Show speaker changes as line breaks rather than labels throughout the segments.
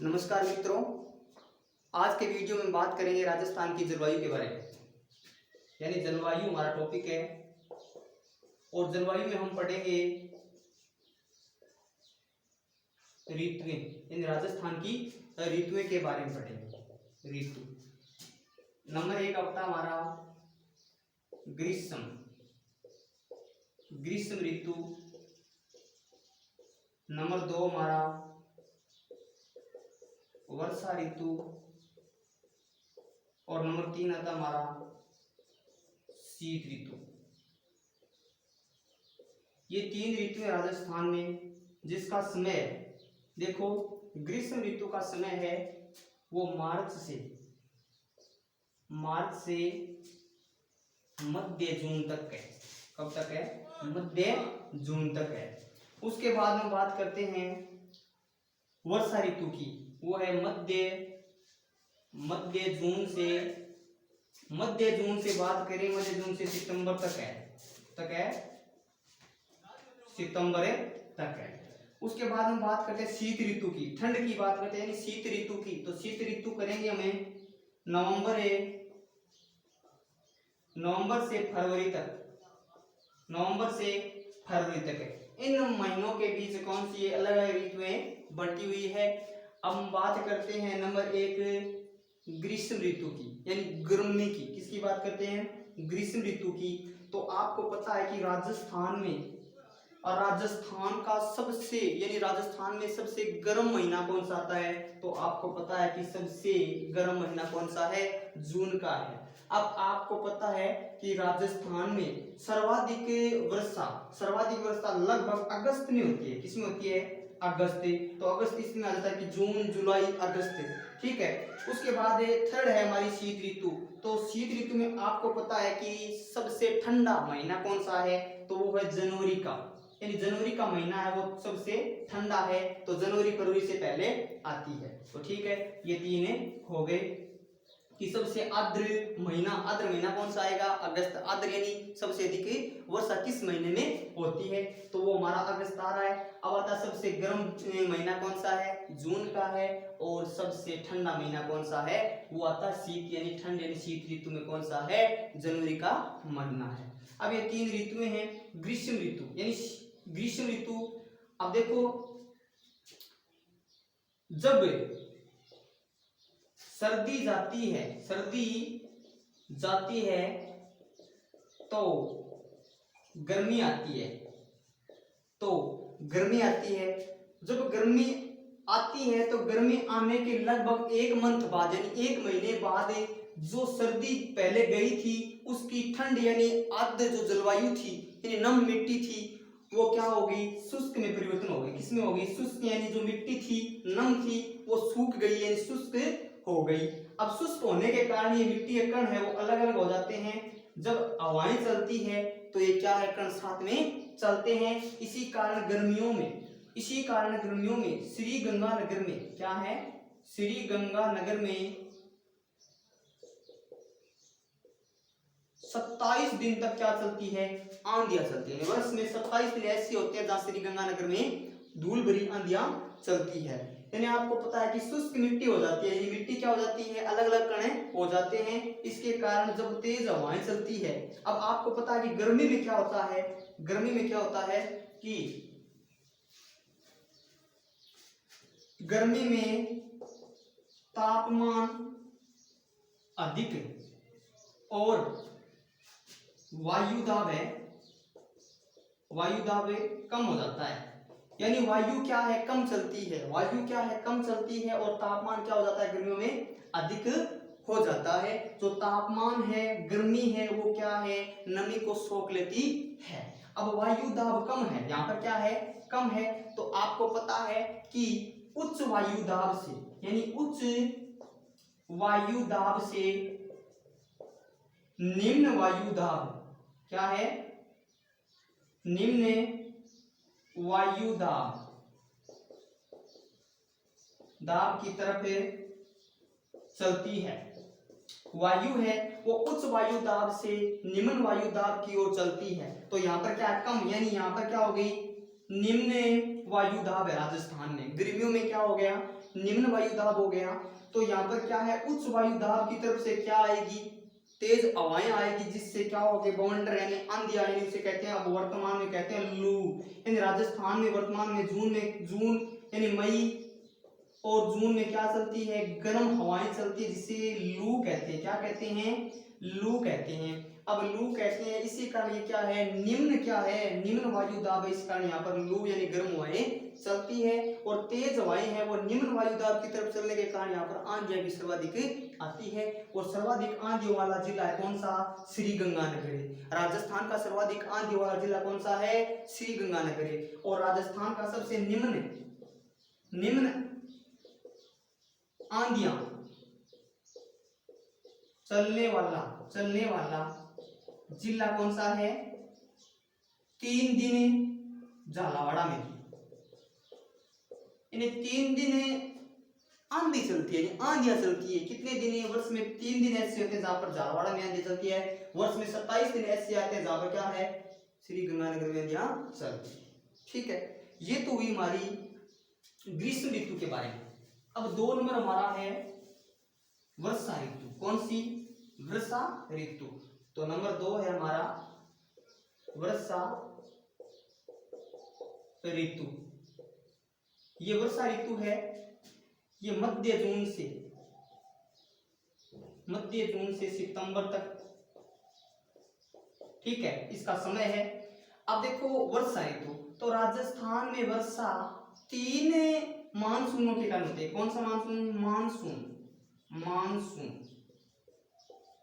नमस्कार मित्रों, आज के वीडियो में बात करेंगे राजस्थान की जलवायु के बारे में। यानी जलवायु हमारा टॉपिक है और जलवायु में हम पढ़ेंगे ऋतुएं, यानी राजस्थान की ऋतुएं के बारे में पढ़ेंगे। ऋतु नंबर 1 आता हमारा ग्रीष्म ऋतु। नंबर 2 हमारा वर्षा ऋतु और नंबर 3 आता हमारा शीत ऋतु। ये 3 ऋतु है राजस्थान में, जिसका समय देखो ग्रीष्म ऋतु का समय है वो मार्च से मध्य जून तक है। कब तक है? मध्य जून तक है। उसके बाद हम बात करते हैं वर्षा ऋतु की, वो है मध्य जून से बात करें, मध्य जून से सितंबर तक है सितंबर तक है। उसके बाद हम बात करते हैं शीत ऋतु की, ठंड की बात करते हैं यानी शीत ऋतु की। तो शीत ऋतु करेंगे हमें नवंबर से फरवरी तक है। इन महीनों के बीच कौन सी अलग अलग ऋतुएं बंटी हुई है। अब हम बात करते हैं नंबर 1 ग्रीष्म ऋतु की, यानी गर्मी की। किसकी बात करते हैं? ग्रीष्म ऋतु की। तो आपको पता है कि राजस्थान में सबसे गर्म महीना कौन सा आता है? तो आपको पता है कि सबसे गर्म महीना कौन सा है? जून का है। अब आपको पता है कि राजस्थान में सर्वाधिक वर्षा लगभग अगस्त में होती है। किसमें होती है? अगस्त। तो अगस्त इसमें आ जाता है कि जून, जुलाई, अगस्त, ठीक है। उसके बाद थर्ड है हमारी शीत ऋतु। तो शीत ऋतु में आपको पता है कि सबसे ठंडा महीना कौन सा है? तो वो है जनवरी का, यानी जनवरी का महीना है वो सबसे ठंडा है। तो जनवरी फरवरी से पहले आती है। तो ठीक है, ये 3 हो गए कि सबसे आर्द्र महीना कौन सा आएगा? अगस्त। आर्द्र यानी सबसे अधिक वर्षा किस महीने में होती है? तो वो हमारा अगस्त आ रहा है। अब आता सबसे गर्म महीना कौन सा है? जून का है। और सबसे ठंडा महीना कौन सा है? वो आता शीत, यानी ठंड, यानी शीत ऋतु में कौन सा है? जनवरी का महीना है। अब ये 3 ऋतुएं हैं। ग्रीष्म ऋतु, यानी ग्रीष्म ऋतु, अब देखो जब सर्दी जाती है तो गर्मी आती है। जब गर्मी आती है तो गर्मी आने के लगभग 1 मंथ बाद, यानी 1 महीने बाद, जो सर्दी पहले गई थी उसकी ठंड यानी आर्द्र जो जलवायु थी, यानी नम मिट्टी थी, वो क्या होगी? शुष्क में परिवर्तन हो गई। किसमें होगी? शुष्क, यानी जो मिट्टी थी नम थी वो सूख गई, यानी शुष्क हो गई। अब शुष्क होने के कारण ये मिट्टी के कण है वो अलग अलग हो जाते हैं। जब हवाएं चलती है तो ये क्या है? कण साथ में चलते हैं। इसी कारण गर्मियों में श्रीगंगानगर में क्या है? श्रीगंगानगर में 27 दिन तक क्या चलती है? आंधियां चलती है। वर्ष में 27 दिन ऐसे होते हैं जहां श्रीगंगानगर में धूल भरी आंधियां चलती है। यानी आपको पता है कि शुष्क मिट्टी हो जाती है। ये मिट्टी क्या हो जाती है? अलग अलग कण हो जाते हैं। इसके कारण जब तेज हवाएं चलती है, अब आपको पता है कि गर्मी में क्या होता है कि गर्मी में तापमान अधिक और वायुदाब कम हो जाता है। यानी वायु क्या है? कम चलती है और तापमान क्या हो जाता है? गर्मियों में अधिक हो जाता है। जो तापमान है, गर्मी है, वो क्या है? नमी को सोख लेती है। अब वायुदाब कम है, यहाँ पर क्या है? कम है। तो आपको पता है कि उच्च वायुदाब से, यानी उच्च वायुदाब से निम्न वायुदाब क्या है? निम्न वायुदाब की तरफ चलती है। वायु है वो उच्च वायुदाब से निम्न वायुदाब की ओर चलती है। तो यहाँ पर क्या? कम, यानी यहाँ पर क्या हो गई? निम्न वायुदाब है राजस्थान में। गर्मियों में क्या हो गया, निम्न वायुदाब हो गया। तो यहाँ पर क्या है, उच्च वायुदाब की तरफ से क्या आएगी, तेज हवाएं आएगी, जिससे क्या हो गया, बवंडर यानी आंधी आएगी, उसे कहते हैं, अब वर्तमान में कहते हैं लू। यानी राजस्थान में वर्तमान में जून यानी मई और जून में क्या चलती है, गर्म हवाएं चलती है, जिसे लू कहते हैं। क्या कहते हैं, लू कहते हैं। अब लू कहते हैं, इसी कारण ये क्या है, निम्न क्या है, निम्न वायुदाब है, इस कारण यहाँ पर लू यानी गर्म हवाएं चलती है। और तेज हवाएं हैं वो निम्न वायुदाब की तरफ चलने के कारण यहाँ पर आंधियां भी सर्वाधिक आती है। और सर्वाधिक आंधियों वाला जिला है कौन सा, श्री गंगानगर है। राजस्थान का सर्वाधिक आंधी वाला जिला कौन सा है, श्री गंगानगर है। और राजस्थान का सबसे निम्न आंधियां चलने वाला जिला कौन सा है, 3 दिन झालावाड़ में। इन्हें 3 दिन आंधी चलती है, आंधियां चलती है। कितने दिन, वर्ष में 3 दिन ऐसे होते हैं जहां पर झालावाड़ में आंधी चलती है। वर्ष में 27 दिन ऐसे आते हैं जहां पर क्या है, श्री गंगानगर में आंधियां चलती है। ठीक है, ये तो हुई हमारी ग्रीष्म ऋतु के बारे में। अब 2 नंबर हमारा है वर्षा ऋतु। कौन सी, वर्षा ऋतु। तो नंबर 2 है हमारा वर्षा ऋतु। ये वर्षा ऋतु है, ये मध्य जून से सितंबर तक, ठीक है, इसका समय है। अब देखो वर्षा ऋतु, तो राजस्थान में वर्षा 3 मानसूनों के कारण होते हैं। कौन सा मानसून, मानसून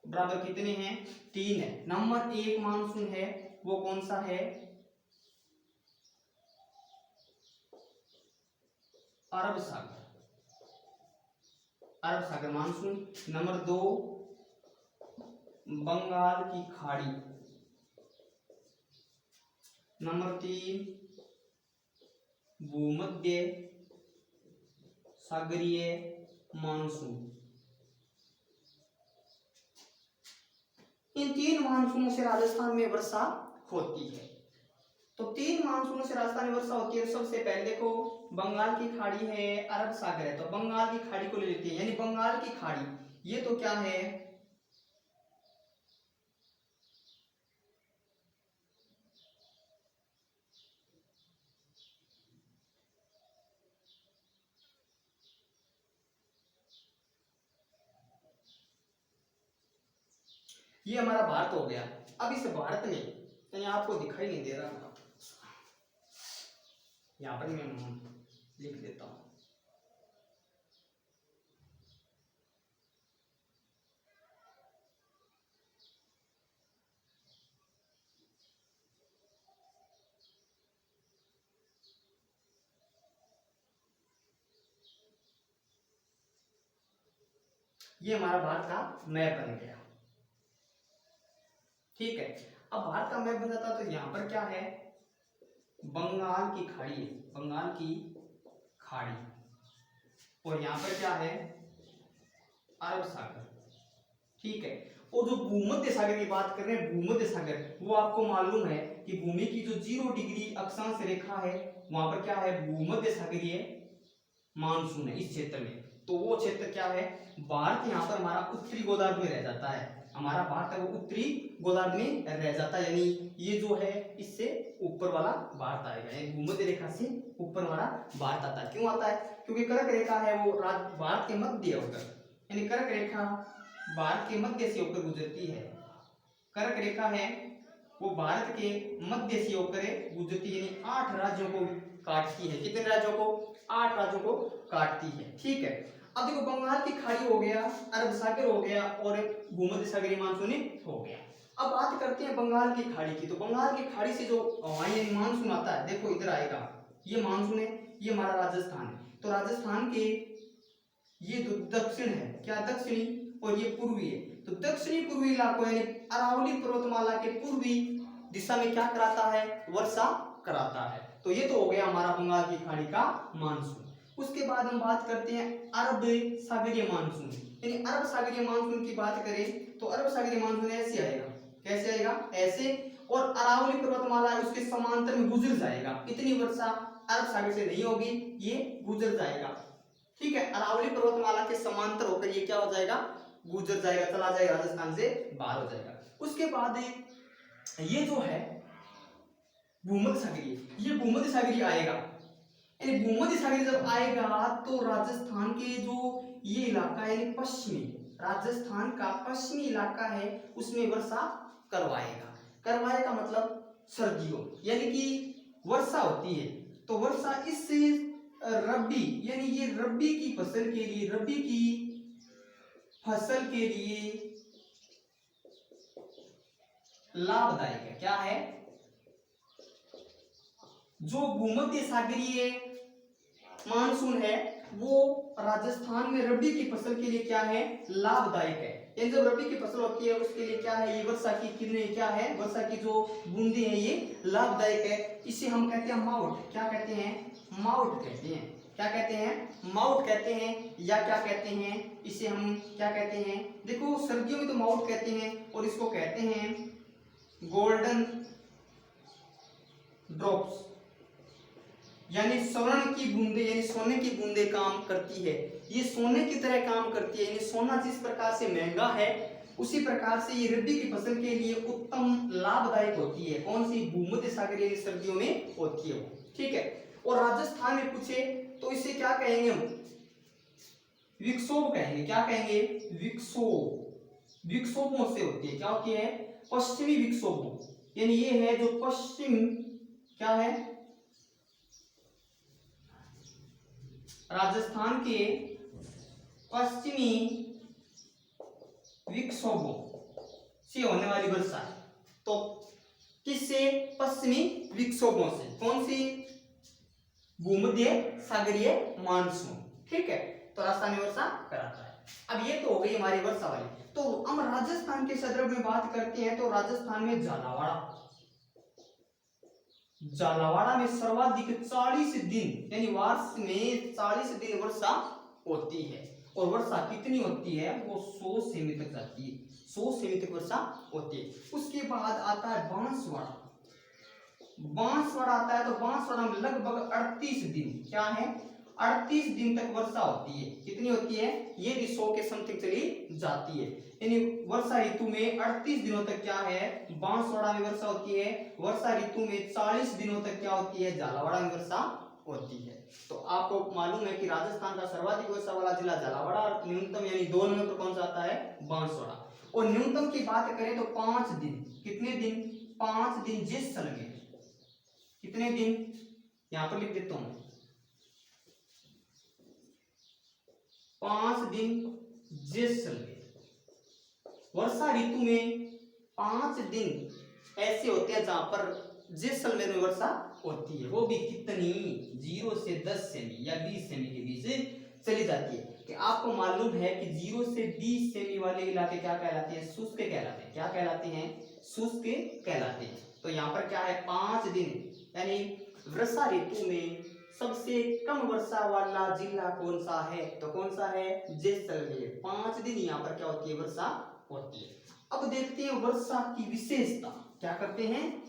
बराबर कितने हैं, 3 है। नंबर 1 मानसून है वो कौन सा है, अरब सागर मानसून। नंबर 2 बंगाल की खाड़ी। नंबर 3 भूमध्य सागरीय मानसून। इन 3 मानसूनों से राजस्थान में वर्षा होती है। तो 3 मानसूनों से राजस्थान में वर्षा होती है। सबसे पहले देखो, बंगाल की खाड़ी है, अरब सागर है, तो बंगाल की खाड़ी को ले लेते हैं। यानी बंगाल की खाड़ी, ये तो क्या है, ये हमारा भारत हो गया। अब इस भारत में, यानी आपको दिखाई नहीं दे रहा, यहाँ पर मैं लिख देता हूं। ये हमारा भारत का मैप बन गया। ठीक है, अब भारत का मैप बन जाता तो यहाँ पर क्या है, बंगाल की खाड़ी है, बंगाल की खाड़ी, और यहाँ पर क्या है, अरब सागर। ठीक है, और जो भूमध्य सागर की बात कर रहे हैं, भूमध्य सागर, वो आपको मालूम है कि भूमि की जो 0 डिग्री अक्षांश रेखा है, वहां पर क्या है, भूमध्य सागरीय मानसून है इस क्षेत्र में। तो वो क्षेत्र क्या है, भारत यहाँ पर हमारा उत्तरी गोलार्ध में रह जाता है। हमारा भारत है वो उत्तरी गोलार्ध में रह जाता है, यानी ये जो है इससे ऊपर वाला भारत आएगा, यानी भूमध्य रेखा से ऊपर वाला भारत आता है। क्यों आता है, क्योंकि कर्क रेखा है वो भारत के मध्य होकर, यानी कर्क रेखा भारत के मध्य से होकर गुजरती है। कर्क रेखा है वो भारत के मध्य से होकर गुजरती है, यानी 8 राज्यों को काटती है। कितने राज्यों को, 8 राज्यों को काटती है। ठीक है, अब देखो बंगाल की खाड़ी हो गया, अरब सागर हो गया, और भूमध्य सागरीय मानसून हो गया। अब बात करते हैं बंगाल की खाड़ी की। तो बंगाल की खाड़ी से जो हवाएं मानसून आता है, देखो इधर आएगा, ये मानसून है, ये हमारा राजस्थान है। तो राजस्थान के ये दक्षिण है, क्या दक्षिणी, और ये पूर्वी है। तो दक्षिणी पूर्वी इलाकों यानी अरावली पर्वतमाला के पूर्वी दिशा में क्या कराता है, वर्षा कराता है। तो ये तो हो गया हमारा बंगाल की खाड़ी का मानसून। उसके बाद हम बात करते हैं अरब सागरीय मानसून। यानी अरब सागरीय मानसून की बात करें तो अरब सागरीय मानसून ऐसे आएगा, कैसे आएगा, ऐसे, और अरावली पर्वतमाला उसके समांतर में गुजर जाएगा। इतनी वर्षा अरब सागर से नहीं होगी, ये गुजर जाएगा। ठीक है, अरावली पर्वतमाला के समांतर होकर ये क्या हो जाएगा, गुजर जाएगा, चला जाएगा, राजस्थान से बाहर हो जाएगा। उसके बाद ये जो है भूमध्य सागरीय, ये भूमध्य सागरीय आएगा, यानी भूमध्य सागरीय जब आएगा तो राजस्थान के जो ये इलाका है यानी पश्चिमी, राजस्थान का पश्चिमी इलाका है उसमें वर्षा करवाएगा। करवाएगा मतलब सर्दियों, यानी कि वर्षा होती है तो वर्षा इससे रबी, यानी ये रबी की फसल के लिए, रबी की फसल के लिए लाभदायक है। क्या है, जो भूमध्य सागरीय मानसून है वो राजस्थान में रबी की फसल के लिए क्या है, लाभदायक है। यानी जब रबी की फसल होती है उसके लिए क्या है, ये वर्षा की किरणें क्या है, वर्षा की जो बूंदे हैं ये लाभदायक है। इसे हम कहते हैं माउट। क्या कहते हैं, माउट कहते हैं। क्या कहते हैं, माउट कहते हैं, या क्या कहते हैं, इसे हम क्या कहते हैं, देखो सर्दियों में तो माउट कहते हैं और इसको कहते हैं गोल्डन ड्रॉप्स, यानी स्वर्ण की बूंदे, यानी सोने की बूंदे काम करती है। ये सोने की तरह काम करती है, यानी सोना जिस प्रकार से महंगा है उसी प्रकार से ये रबी की फसल के लिए उत्तम लाभदायक होती है। कौन सी, भूमध्य सागरीय सर्दियों में होती है वो। ठीक है, और राजस्थान में पूछे तो इसे क्या कहेंगे हम, विक्षोभ कहेंगे। क्या कहेंगे, विक्षोभ। विक्षोभों से होती है, क्या होती है, पश्चिमी विक्षोभों, यानी ये है जो पश्चिम, क्या है, राजस्थान के पश्चिमी विक्षोभों से होने वाली वर्षा है। तो किससे, पश्चिमी विक्षोभों से। कौन सी, भूमध्य सागरीय मानसून। ठीक है, तो राजस्थान में वर्षा कराता है। अब ये तो हो गई हमारी वर्षा वाली। तो हम राजस्थान के संदर्भ में बात करते हैं तो राजस्थान में झालावाड़, झालावाड़ में सर्वाधिक 40 दिन, यानी वर्ष में 40 दिन वर्षा होती है। और वर्षा कितनी होती है, वो 100 सेमी तक जाती है, 100 सेमी तक वर्षा होती है। उसके बाद आता है बांसवाड़ा। बांसवाड़ा आता है तो बांसवाड़ा में लगभग 38 दिन, क्या है, 38 दिन तक वर्षा होती है। कितनी होती है, ये भी 100 के समथिंग चली जाती है। यानी वर्षा ऋतु में 38 दिनों तक क्या है, बांसवाड़ा में वर्षा होती है। वर्षा ऋतु में 40 दिनों तक क्या होती है, झालावाड़ में वर्षा होती है। तो आपको मालूम है कि राजस्थान का सर्वाधिक वर्षा वाला जिला झालावाड़, और न्यूनतम यानी 2 नंबर पर कौन सा आता है, बांसवाड़ा। और न्यूनतम की बात करें तो 5 दिन, कितने दिन, 5 दिन जैसलमेर। कितने दिन, यहां पर लिख देता हूं, 5 दिन जैसलमेर। वर्षा ऋतु में 5 दिन ऐसे होते हैं जहां पर जैसलमेर में वर्षा होती है। वो भी कितनी, 0 से 10 सेमी या 20 सेमी के बीच चली जाती है। कि आपको मालूम है कि 0 से 20 सेमी वाले इलाके क्या कहलाते हैं, शुष्क कहलाते हैं। क्या कहलाते हैं, शुष्क कहलाते हैं। तो यहाँ पर क्या है, 5 दिन, यानी वर्षा ऋतु में सबसे कम वर्षा वाला जिला कौन सा है, तो कौन सा है, जैसलमेर। 5 दिन यहाँ पर क्या होती है, वर्षा होती है। अब देखते हैं वर्षा की विशेषता। क्या करते हैं,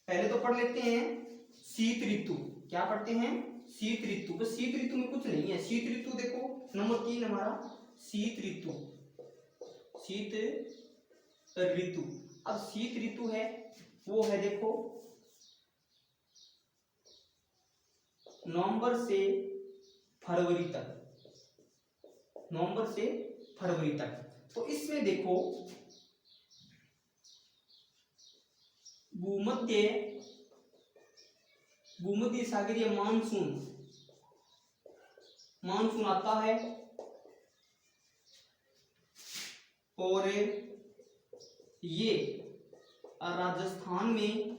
पहले तो पढ़ लेते हैं शीत ऋतु। क्या पढ़ते हैं, शीत ऋतु। बस शीत ऋतु में कुछ नहीं है। शीत ऋतु देखो नंबर 3 हमारा, शीत ऋतु, शीत ऋतु। अब शीत ऋतु है वो है देखो नवंबर से फरवरी तक, नवंबर से फरवरी तक। तो इसमें देखो भूमध्य सागरीय मानसून आता है और ये राजस्थान में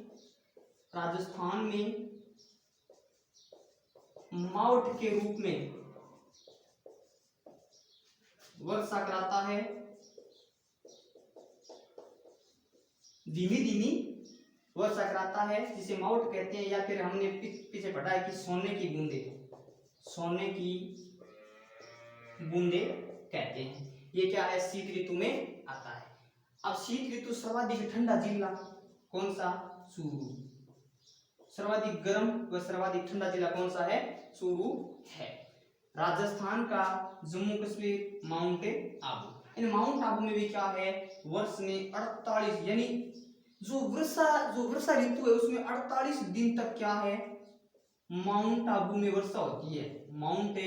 माउट के रूप में वर्षा कराता है। धीमी धीमी वर्षा कराता है जिसे माउट कहते हैं, या फिर हमने पीछे पढ़ा है कि सोने की बूंदे कहते हैं। ये क्या है, शीत ऋतु में आता है। अब शीत ऋतु सर्वाधिक ठंडा जिला कौन सा, चूरू। सर्वाधिक गर्म व सर्वाधिक ठंडा जिला कौन सा है? चूरू है। राजस्थान का जम्मू कश्मीर, माउंट आबू। इन माउंट आबू में भी क्या है, वर्ष में 48 यानी जो वर्षा ऋतु है उसमें 48 दिन तक क्या है, माउंट आबू में वर्षा होती है। माउंट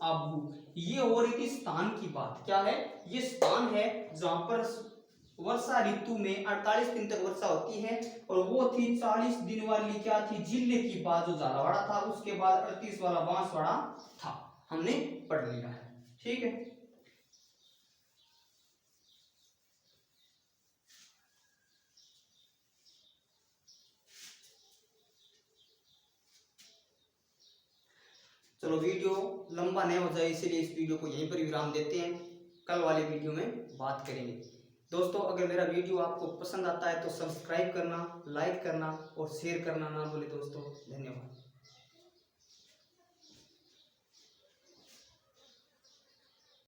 आबू ये हो रही थी स्थान की बात, क्या है ये स्थान है जहां पर वर्षा ऋतु में 48 दिन तक वर्षा होती है। और वो थी 40 दिन वाली क्या थी, जिले की बात जो झालावाड़ा था, उसके बाद 38 वाला बांसवाड़ा था। हमने पढ़ लिया है, ठीक है। चलो वीडियो लंबा नहीं हो जाए इसलिए इस वीडियो को यहीं पर विराम देते हैं, कल वाले वीडियो में बात करेंगे। दोस्तों अगर मेरा वीडियो आपको पसंद आता है तो सब्सक्राइब करना, लाइक करना और शेयर करना ना भूले दोस्तों। धन्यवाद।